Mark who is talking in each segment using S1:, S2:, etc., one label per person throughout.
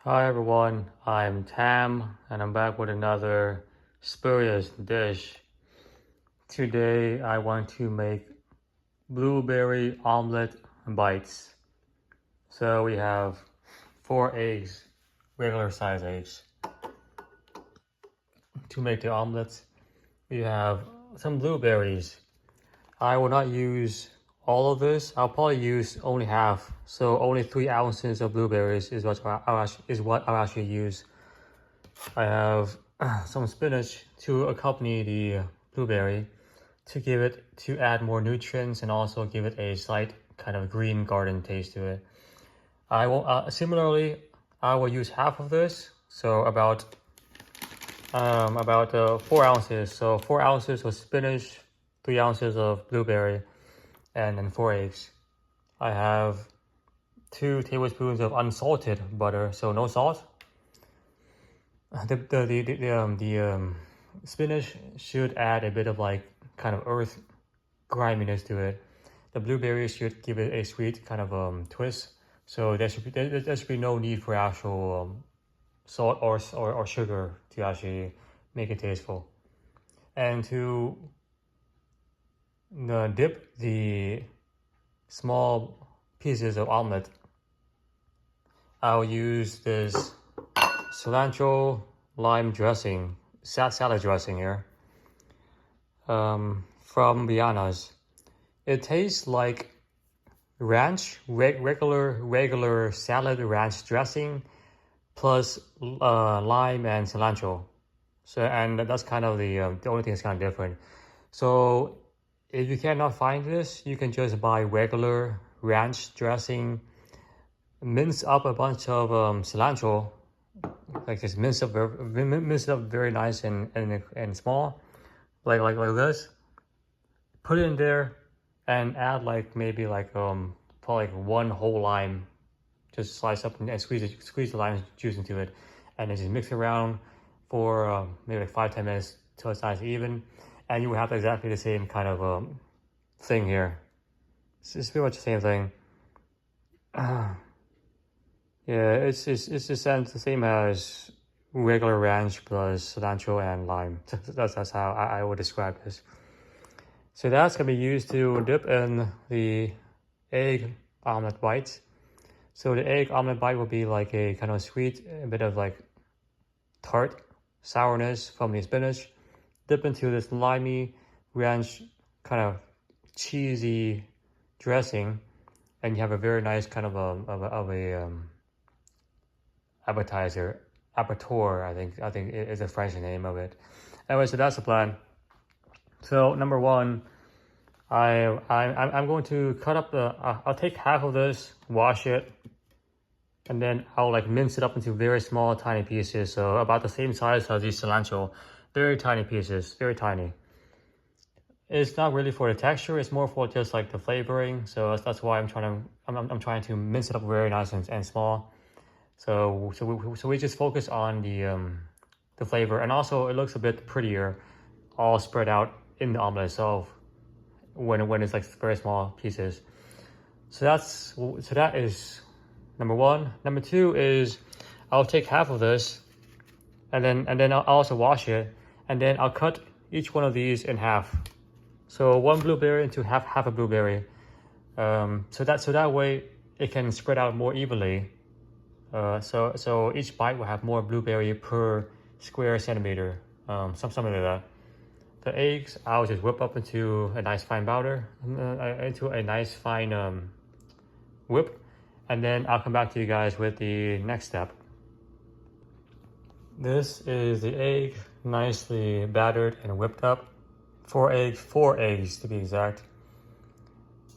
S1: Hi everyone, I'm Tam and I'm back with another spurious dish. Today I want to make blueberry omelet bites. So we have 4 eggs, regular size eggs. To make the omelets, we have some blueberries. I will not use all of this. I'll probably use only half. So only 3 ounces of blueberries is what I'll actually use. I have some spinach to accompany the blueberry to add more nutrients and also give it a slight kind of green garden taste to it. I will similarly I will use half of this, so about 4 ounces. So 4 ounces of spinach, 3 ounces of blueberry, and then 4 eggs. I have 2 tablespoons of unsalted butter, so no salt. The spinach should add a bit of like kind of earth griminess to it. The blueberries should give it a sweet kind of twist. So there should be no need for actual salt or sugar to actually make it tasteful. And to dip the small pieces of omelet, I'll use this Cilantro Lime Dressing, salad dressing here, from Vienna's. It tastes like ranch, regular salad ranch dressing, plus lime and cilantro. So, and that's kind of the only thing that's kind of different. So, if you cannot find this, you can just buy regular ranch dressing, mince up a bunch of cilantro, like just minced up very nice and small, like this. Put it in there, and add like maybe like probably like 1 whole lime, just slice up and squeeze the lime juice into it, and then just mix it around for maybe like 5-10 minutes till it's nice and even, and you will have exactly the same kind of thing here. It's pretty much the same thing. Yeah, it's the same as regular ranch plus cilantro and lime. That's how I would describe this. So that's gonna be used to dip in the egg omelet bites. So the egg omelet bite will be like a kind of sweet, a bit of like tart sourness from the spinach. Dip into this limey ranch kind of cheesy dressing, and you have a very nice kind of a appetizer, aperture, I think is the French name of it. Anyway, so that's the plan. So number one, I'm going to cut up I'll take half of this, wash it, and then I'll like mince it up into very small, tiny pieces. So about the same size as the cilantro, very tiny pieces, very tiny. It's not really for the texture; it's more for just like the flavoring. So that's why I'm trying to mince it up very nice and small. So we just focus on the flavor, and also it looks a bit prettier, all spread out in the omelet itself when it's like very small pieces. So that is number one. Number two is I'll take half of this, and then I'll also wash it, and then I'll cut each one of these in half. So 1 blueberry into half a blueberry. So that way it can spread out more evenly. So each bite will have more blueberry per square centimeter, something like that. The eggs, I'll just whip up into a nice fine powder, into a nice fine whip, and then I'll come back to you guys with the next step. This is the egg, nicely battered and whipped up. 4 eggs to be exact.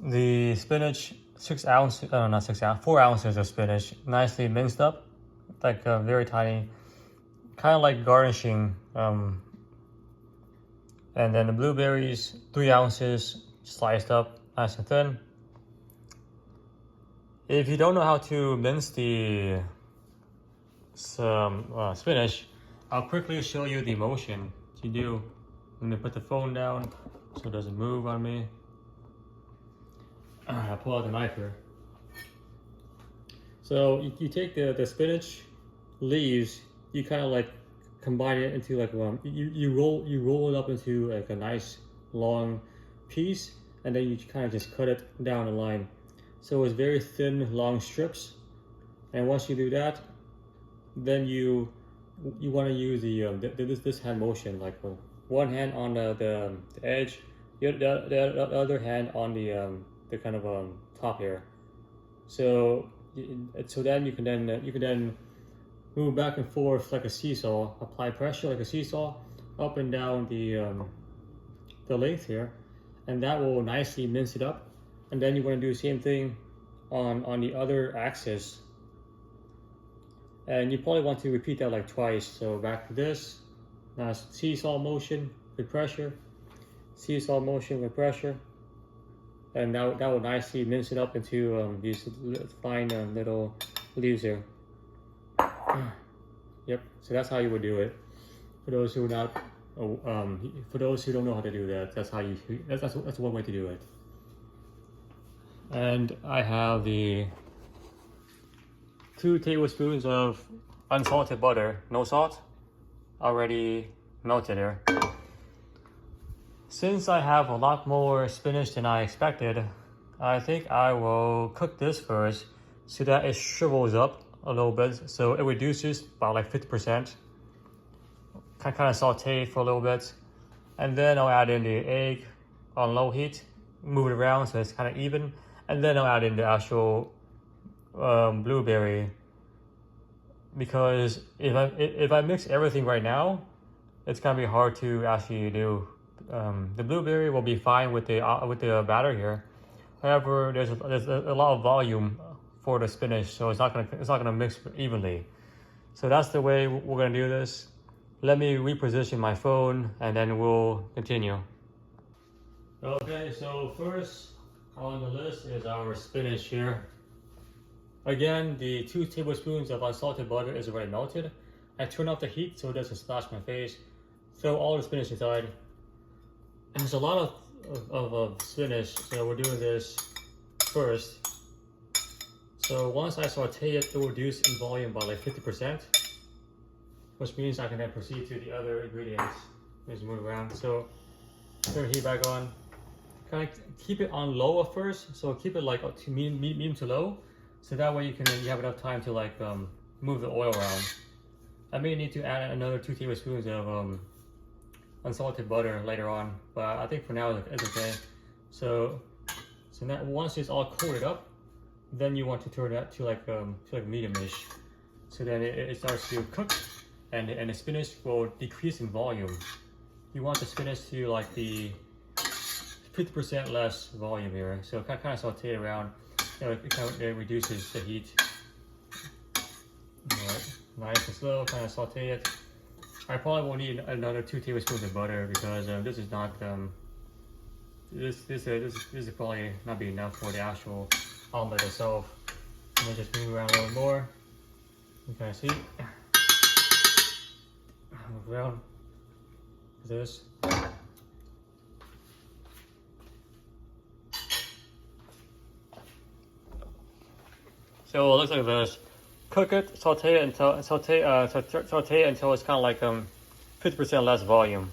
S1: The spinach, 4 ounces of spinach, nicely minced up, like very tiny, kind of like garnishing. And then the blueberries, 3 ounces, sliced up, nice and thin. If you don't know how to mince the spinach, I'll quickly show you the motion to do. I'm gonna put the phone down so it doesn't move on me. I'll pull out the knife here. So you take the spinach, leaves, you kind of like combine it into like you roll it up into like a nice long piece, and then you kind of just cut it down the line. So it's very thin, long strips. And once you do that, then you want to use this hand motion, like one hand on the edge, the other hand on the kind of top here. So then you can then move back and forth like a seesaw, apply pressure like a seesaw up and down the length here, and that will nicely mince it up. And then you want to do the same thing on the other axis, and you probably want to repeat that like twice. So back to this, now seesaw motion with pressure, seesaw motion with pressure, and that will nicely mince it up into these fine little leaves here. Yep. So that's how you would do it. For those who not, for those who don't know how to do that, that's one way to do it. And I have the 2 tablespoons of unsalted butter, no salt, already melted here. Since I have a lot more spinach than I expected, I think I will cook this first so that it shrivels up a little bit, so it reduces by like 50%. Kind of saute for a little bit, and then I'll add in the egg on low heat, move it around so it's kind of even, and then I'll add in the actual blueberry. Because if I mix everything right now, it's gonna be hard to actually do. The blueberry will be fine with the batter here. However, there's a lot of volume for the spinach, so it's not gonna mix evenly. So that's the way we're gonna do this. Let me reposition my phone, and then we'll continue. Okay, so first on the list is our spinach here. Again, the 2 tablespoons of unsalted butter is already melted. I turn off the heat so it doesn't splash my face. Throw all the spinach inside. And there's a lot of spinach, so we're doing this first. So once I saute it, it will reduce in volume by like 50%, which means I can then proceed to the other ingredients. Just move around. So turn the heat back on. Kind of keep it on low at first, so keep it like up to medium to low, so that way you have enough time to like move the oil around. I may need to add another 2 tablespoons of unsalted butter later on, but I think for now it's okay. So now once it's all coated up, then you want to turn that to like medium-ish, so then it starts to cook, and the spinach will decrease in volume. You want the spinach to like be 50% less volume here, so kind of saute it around. It reduces the heat. Alright, nice and slow, kind of saute it. I probably will need another 2 tablespoons of butter, because this is not this is probably not be enough for the actual omelet itself. Let me just move around a little more. Okay, see? Move around. This. So it looks like this. Cook it, saute it until it's kind of like 50% less volume.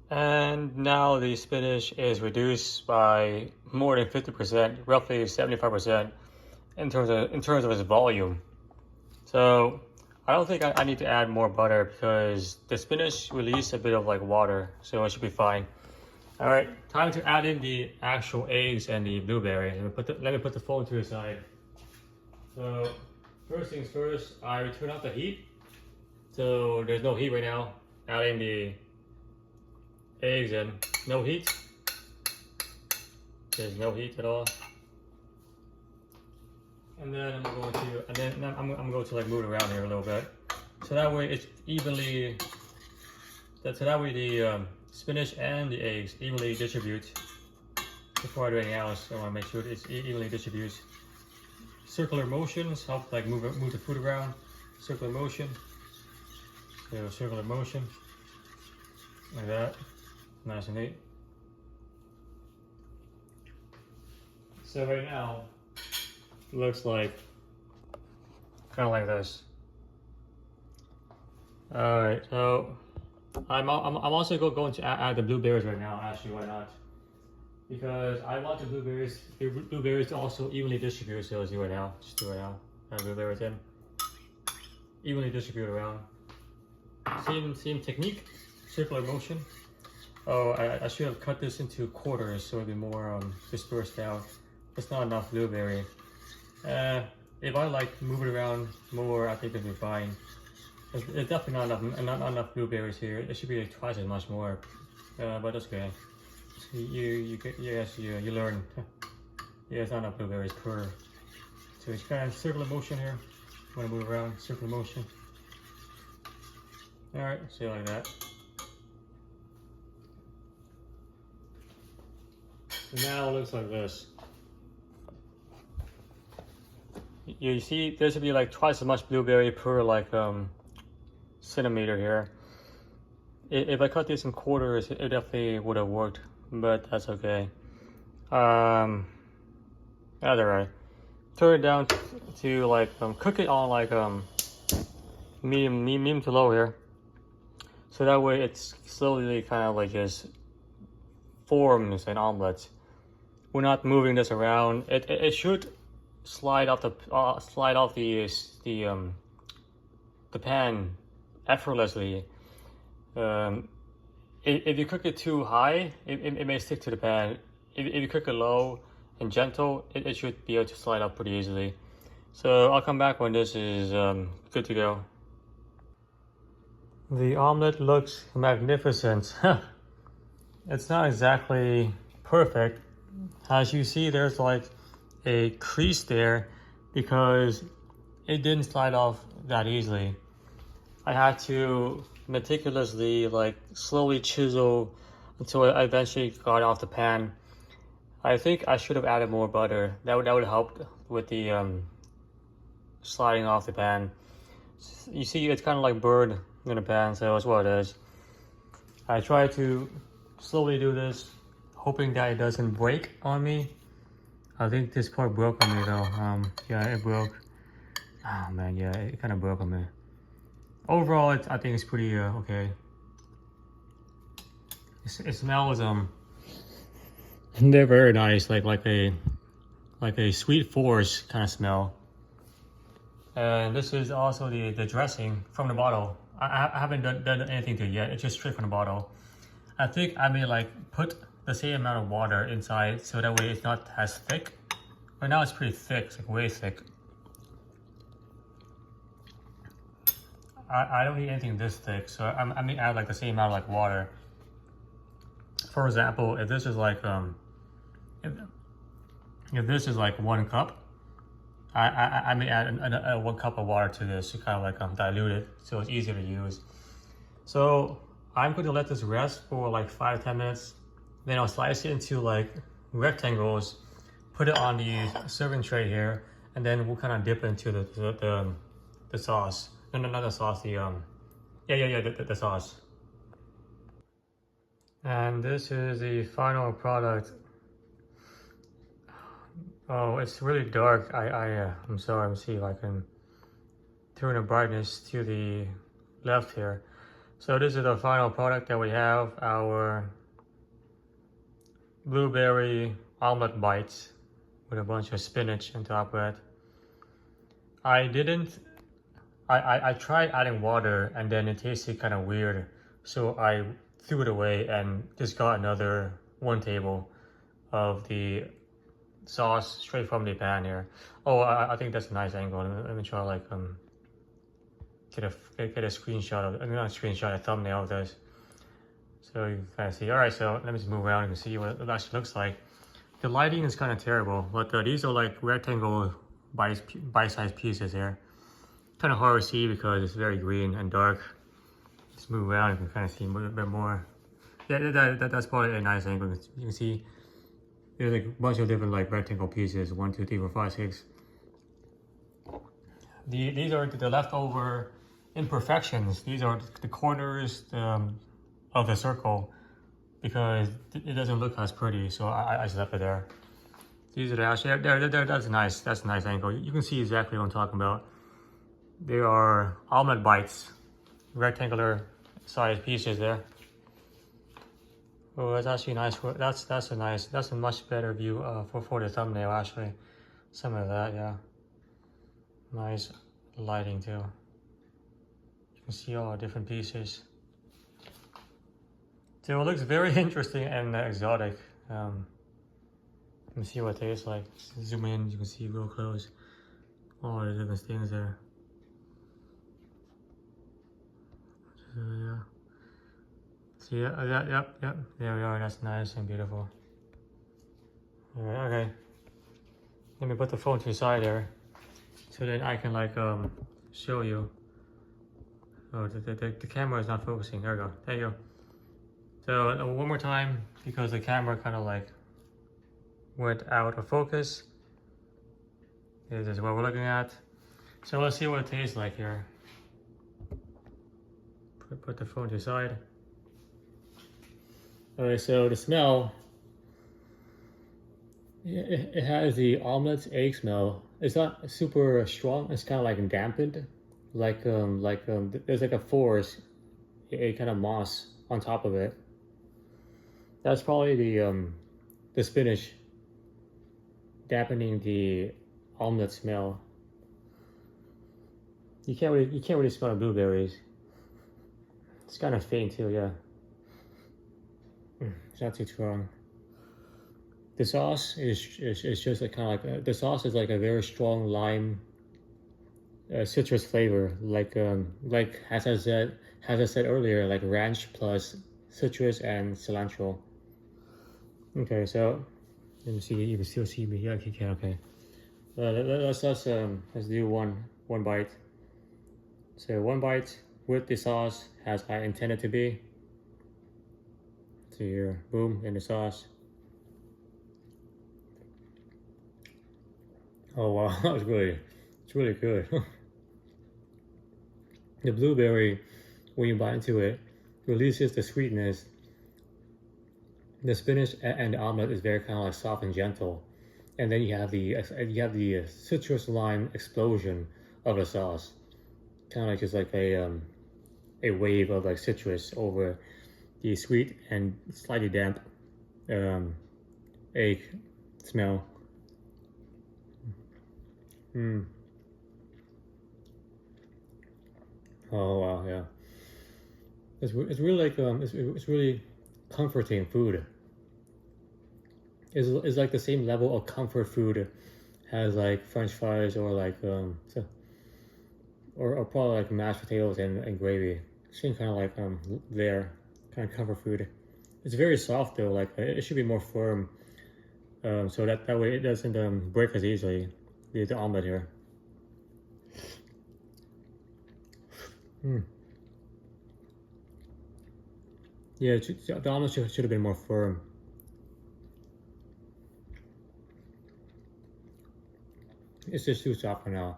S1: And now the spinach is reduced by more than 50%, roughly 75% in terms of its volume. So I don't think I need to add more butter, because the spinach released a bit of like water, so it should be fine. All right, time to add in the actual eggs and the blueberry. Let me put the phone to the side. So first things first, I turn off the heat. So there's no heat right now. Adding the eggs in, no heat. There's no heat at all. And then I'm going to like move it around here a little bit, so that way it's evenly. So that way the spinach and the eggs evenly distribute. Before I do anything else, I want to make sure it's evenly distributes. Circular motions help like move the food around. Circular motion. So circular motion, like that, nice and neat. So right now, looks like kind of like this. All right, so I'm also going to add the blueberries right now. Actually, why not? Because I want the blueberries to also evenly distribute. So let's do it now. Just do it now. Add blueberries in. Evenly distribute around. Same technique. Circular motion. Oh, I should have cut this into quarters so it'd be more dispersed out. It's not enough blueberry. If I like move it around more, I think it'd be fine. It's definitely not enough blueberries here. It should be like twice as much more, but that's okay. You learn. Yeah, it's not enough blueberries per. So it's kind of circular motion here. Want to move around, circular motion. All right, see like that. So now it looks like this. You see, there should be like twice as much blueberry per like centimeter here. If I cut this in quarters, it definitely would have worked, but that's okay. That's alright. Turn it down to like cook it on like medium to low here, so that way it's slowly kind of like just forms an omelet. We're not moving this around. It should slide off the pan effortlessly. If you cook it too high, it may stick to the pan. If you cook it low and gentle, it should be able to slide up pretty easily. So I'll come back when this is good to go. The omelet looks magnificent. It's not exactly perfect. As you see, there's like a crease there because it didn't slide off that easily. I had to meticulously, like, slowly chisel until I eventually got off the pan. I think I should have added more butter. That would help with the sliding off the pan. You see, it's kind of like burned in the pan, so that's what it is. I try to slowly do this, hoping that it doesn't break on me. I think this part broke on me though. Yeah, it broke. Oh man, yeah, it kind of broke on me. Overall, I think it's pretty okay. It smells they're very nice, like a sweet forest kind of smell. And this is also the dressing from the bottle. I haven't done anything to it yet. It's just straight from the bottle. I think I may like put the same amount of water inside so that way it's not as thick. Right now it's pretty thick, it's like way thick. I don't need anything this thick, so I may add like the same amount of like water. For example, if this is like if this is like 1 cup, I may add 1 cup of water to this to kind of like dilute it so it's easier to use. So I'm going to let this rest for like 5-10 minutes. Then I'll slice it into like rectangles, put it on the serving tray here, and then we'll kind of dip into the sauce. No, not the sauce. The sauce. And this is the final product. Oh, it's really dark. I'm sorry. Let me see if I can turn the brightness to the left here. So this is the final product that we have. Our blueberry omelet bites with a bunch of spinach on top of it. I tried adding water and then it tasted kind of weird, so I threw it away and just got another 1 table of the sauce straight from the pan here. Oh, I think that's a nice angle. Let me try like get a screenshot of, not a screenshot, a thumbnail of this, so you can kind of see. All right, so let me just move around and see what it actually looks like. The lighting is kind of terrible, but these are like rectangle bite-sized pieces here. Kind of hard to see because it's very green and dark. Just move around, you can kind of see a bit more. Yeah, that's probably a nice angle. You can see there's like a bunch of different like rectangle pieces. 1, 2, 3, 4, 5, 6. These are the leftover imperfections. These are the corners of the circle because it doesn't look as pretty, so I just left it there. These are the actually there. That's nice. That's a nice angle. You can see exactly what I'm talking about. They are omelet bites, rectangular size pieces there. Oh, that's actually nice. That's a much better view for the thumbnail actually. Some of that, yeah. Nice lighting too. You can see all the different pieces. So it looks very interesting and exotic. Let me see what it tastes like. Zoom in, you can see real close all the different things there. So yeah. See, yep. There we are. That's nice and beautiful. Alright, okay. Let me put the phone to the side there, so then I can like show you. Oh, the camera is not focusing. There we go. There you go. So one more time, because the camera kind of like went out of focus. This is what we're looking at. So let's see what it tastes like here. Put the phone to the side. Alright, so the smell, it has the omelet egg smell. It's not super strong. It's kind of like dampened, there's like a forest, a kind of moss on top of it. That's probably the spinach dampening the omelet smell. You can't really smell the blueberries. It's kind of faint too, yeah. It's not too strong. The sauce is just like kind of like the sauce is like a very strong lime, citrus flavor, like as I said earlier, like ranch plus citrus and cilantro. Okay, so let me see. You can still see me. Yeah, you can. Okay. Let's do one bite. So one bite with the sauce as I intended to be. So here, boom, in the sauce. Oh wow, it's really good. The blueberry, when you bite into it, releases the sweetness. The spinach and the omelet is very kind of like soft and gentle, and then you have the citrus lime explosion of the sauce, kind of like just like a wave of like citrus over the sweet and slightly damp egg smell. Oh wow, yeah. It's really like it's really comforting food. It's like the same level of comfort food as like French fries or like or probably like mashed potatoes and gravy. Seems kind of like there kind of comfort food. It's very soft though. Like it should be more firm, so that way it doesn't break as easily. The omelet here. Yeah, the omelet should have been more firm. It's just too soft for now.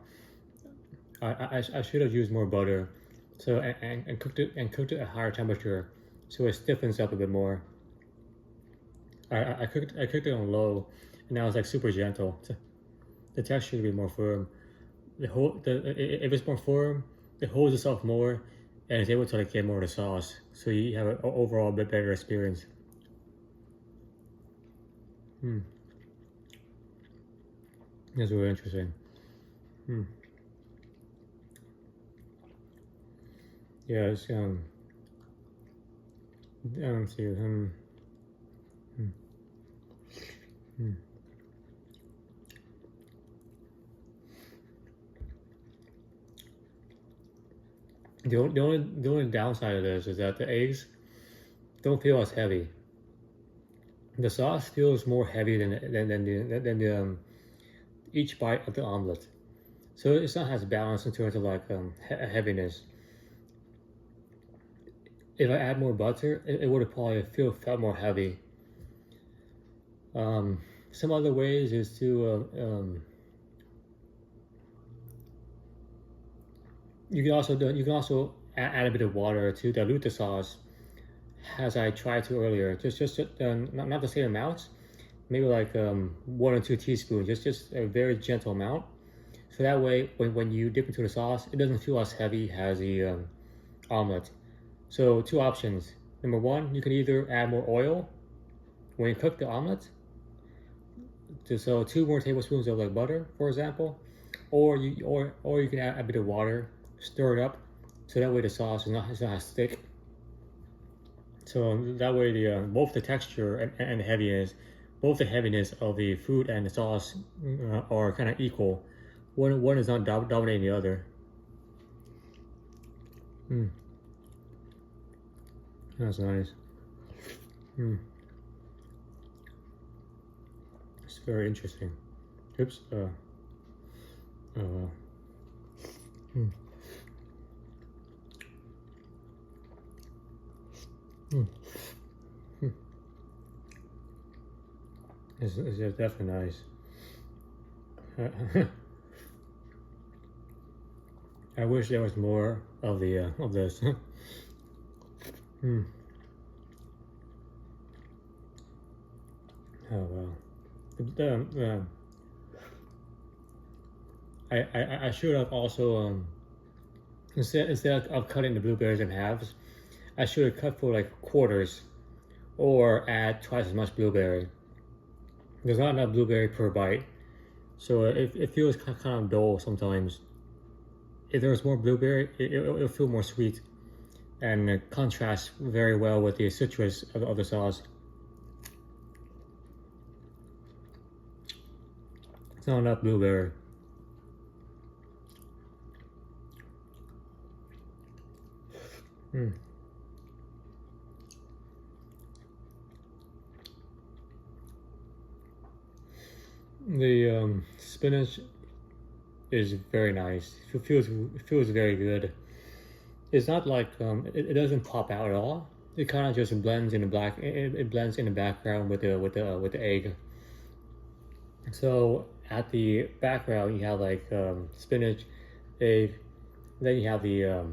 S1: I should have used more butter, so and cooked it at a higher temperature, so it stiffens up a bit more. I cooked it on low, and now it's like super gentle. The texture should be more firm. If it's more firm, it holds itself more, and it's able to like get more of the sauce, so you have an overall bit better experience. That's really interesting. Yeah, it's see. The only downside of this is that the eggs don't feel as heavy. The sauce feels more heavy than the each bite of the omelet, so it's not as balanced in terms of like heaviness. If I add more butter, it would have probably felt more heavy. Some other ways is to you can also add a bit of water to dilute the sauce, as I tried to earlier. Just not the same amount, maybe like 1 or 2 teaspoons, just a very gentle amount, So that way, when you dip into the sauce, it doesn't feel as heavy as the omelet. So 2 options. Number 1, you can either add more oil when you cook the omelet. So 2 more tablespoons of like butter, for example, or you can add a bit of water, stir it up, so that way the sauce is not as thick. So that way the both the texture and the heaviness, both the heaviness of the food and the sauce are kind of equal. One is not dominating the other. That's nice. It's very interesting. Oops. Oh well. It's definitely nice. I wish there was more of the of this. Oh wow. I should have also instead of cutting the blueberries in halves, I should have cut for like quarters, or add twice as much blueberry. There's not enough blueberry per bite, so it feels kind of dull sometimes. If there's more blueberry, it'll feel more sweet, and contrasts very well with the citrus of the sauce. It's not enough blueberry. The spinach is very nice. It feels very good. It's not like it doesn't pop out at all. It kind of just blends in the black. It blends in the background with the egg. So at the background you have like spinach, egg, then you have the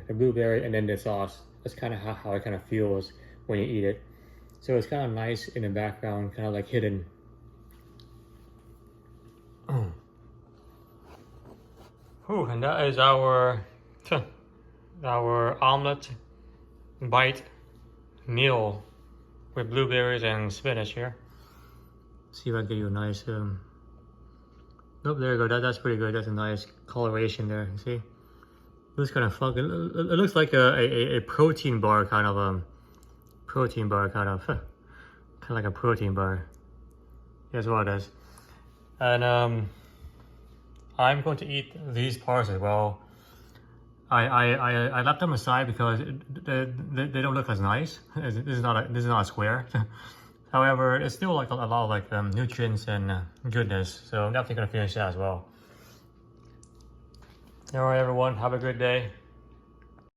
S1: blueberry, and then the sauce. That's kind of how it kind of feels when you eat it. So it's kind of nice in the background, kind of like hidden. Ooh, and that is our omelet bite meal with blueberries and spinach here. See if I can get you a nice nope, there you go. That's pretty good. That's a nice coloration there. You see, it looks kind of funky. It looks like a protein bar kind of kind of like a protein bar. That's what it is. And I'm going to eat these parts as well. I left them aside because they don't look as nice. This is not a square. However, it's still like a lot of like nutrients and goodness. So I'm definitely gonna finish that as well. All right, everyone, have a good day.